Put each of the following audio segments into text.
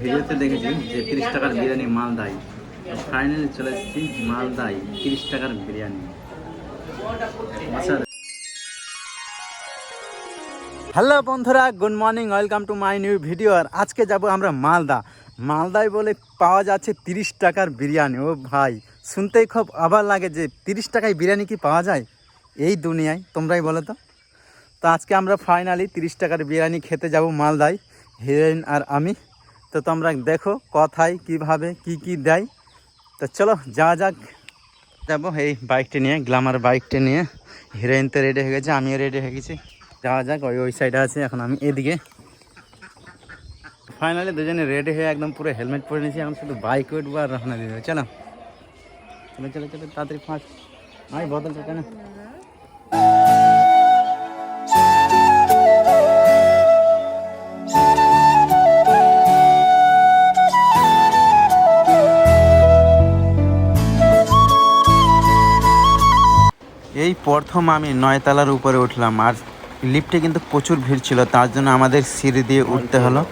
ভিডিওতে দেখেছি যে 30 টাকার বিরিয়ানি মালদায়, ফাইনালি চলে এসেছি মালদায় 30 টাকার বিরিয়ানি। হ্যালো বন্ধুরা, good morning, welcome to my new video. আর আজকে যাব আমরা মালদায় বলে পাওয়া যাচ্ছে 30 টাকার বিরিয়ানি। ও ভাই, শুনতেই খুব অবাক লাগে যে 30 টাকায় বিরিয়ানি কি পাওয়া যায় এই দুনিয়ায়, তোমরাই বলো তো। তো আজকে আমরা ফাইনালি 30 টাকার বিরিয়ানি খেতে যাব মালদায়, হিরোইন আর আমি। তো তোমরা দেখো কোথায় কিভাবে কি দেয়। তো চলো যাওয়া যাক। যাবো এই বাইকটা নিয়ে, গ্ল্যামার বাইকটা নিয়ে। হিরোইন তো রেডি হয়ে গেছে, আমিও রেডি হয়ে গেছি। যাওয়া যাক, ওই সাইডে আছে, এখন আমি এদিকে। ফাইনালি দুজনে রেডি হয়ে একদম পুরো হেলমেট পরে নিয়েছি, এখন শুধু বাইক উঠবো আর রওনা দিয়ে দেবো। চলো চলো চলো চলো, তাড়াতাড়ি ফাঁস। আমি বদলটা কেন এই প্রথম আমি 9 তলার উপরে উঠলাম, আর লিফটে কিন্তু প্রচুর ভিড় ছিল, তার জন্য আমাদের সিঁড়ি দিয়ে উঠতে হলো।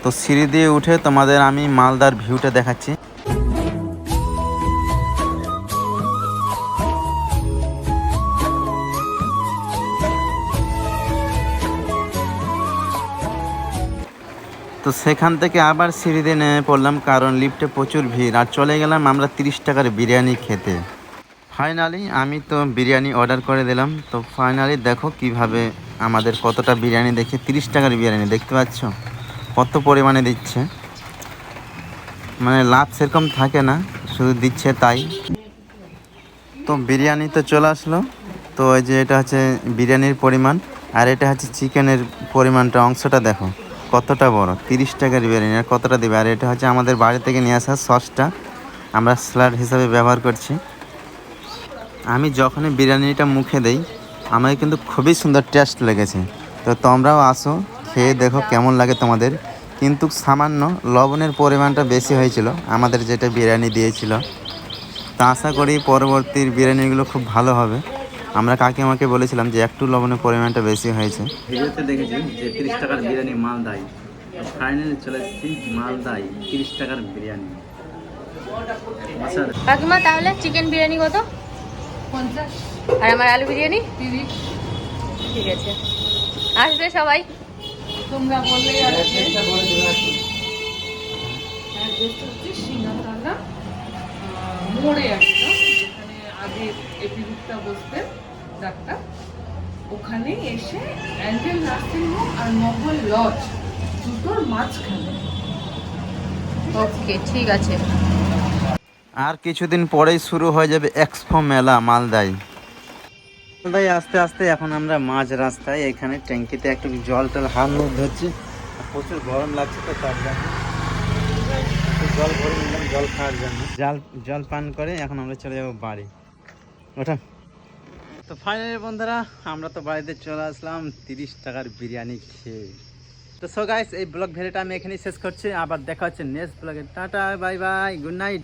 তো সিঁড়ি দিয়ে উঠে তোমাদের আমি মালদার ভিউটা দেখাচ্ছি। তো সেখান থেকে আবার সিঁড়ি দিয়ে নেমে পড়লাম, কারণ লিফটে প্রচুর ভিড়। আর চলে গেলাম আমরা 30 টাকার বিরিয়ানি খেতে। ফাইনালি আমি তো বিরিয়ানি অর্ডার করে দিলাম। তো ফাইনালি দেখো কিভাবে আমাদের কতটা বিরিয়ানি, দেখে 30 টাকার বিরিয়ানি, দেখতে পাচ্ছ কত পরিমাণে দিচ্ছে। মানে লাভ সেরকম থাকে না, শুধু দিচ্ছে তাই। তো বিরিয়ানি তো চলে আসলো। তো এই যে এটা হচ্ছে বিরিয়ানির পরিমাণ, আর এটা হচ্ছে চিকেনের পরিমাণটা, অংশটা দেখো কতটা বড়। 30 টাকার বিরিয়ানি আর কতটা দেবে। আর এটা হচ্ছে আমাদের বাড়ি থেকে নিয়ে আসা সসটা, আমরা স্যালাড হিসাবে ব্যবহার করছি। আমি যখনই বিরিয়ানিটা মুখে দেই আমার কিন্তু খুবই সুন্দর টেস্ট লেগেছে। তো তোমরাও আসো, খেয়ে দেখো কেমন লাগে তোমাদের। কিন্তু সামান্য লবণের পরিমাণটা বেশি হয়েছিল আমাদের যেটা বিরিয়ানি দিয়েছিল। তা আশা করি পরবর্তীর বিরিয়ানিগুলো খুব ভালো হবে। আমরা কাকিমাকে বলেছিলাম যে একটু লবণের পরিমাণটা বেশি হয়েছে। ভিডিওতে দেখেছি যে 30 টাকার বিরিয়ানি মালদায়, ফাইনালি চলে এসেছি মালদায় 30 টাকার বিরিয়ানি। কাকিমা তাহলে চিকেন বিরিয়ানি কত? 50। আর আমার আলু বিরিয়ানি 30। ঠিক আছে, আসবে সবাই, তোমরা বললেই আসবে। সিঙ্গাতলা মোড়ে একটা, যেখানে আগে এপিডিকটা বসতেন ডাক্তার, ওখানে এসে অ্যাঞ্জেল নার্সিং হোম আর মহল লজ দুটোর মাঝখানে। ওকে, ঠিক আছে। আর কিছুদিন পরেই শুরু হয়ে যাবে এক্সপো মেলা মালদায়। আস্তে আস্তে এখন আমরা মাঝ রাস্তায়, এখানে ট্যাঙ্কিতে একটু জল হাত মুখ ধরছি। প্রচুর গরম লাগছে, তো তার জন্য জল ভরে নিলাম জল খাওয়ার জন্য। জল পান করে এখন আমরা চলে যাবো বাড়ি। ওঠা। তো ফাইনালি বন্ধুরা, আমরা তো বাড়িতে চলে আসলাম 30 টাকার বিরিয়ানি খেয়ে। তো সো গাইস, এই ব্লগ ভিডিওটা আমি এখানেই শেষ করছি। আবার দেখা হচ্ছে নেক্সট ব্লগে। Tata, bye bye, good night.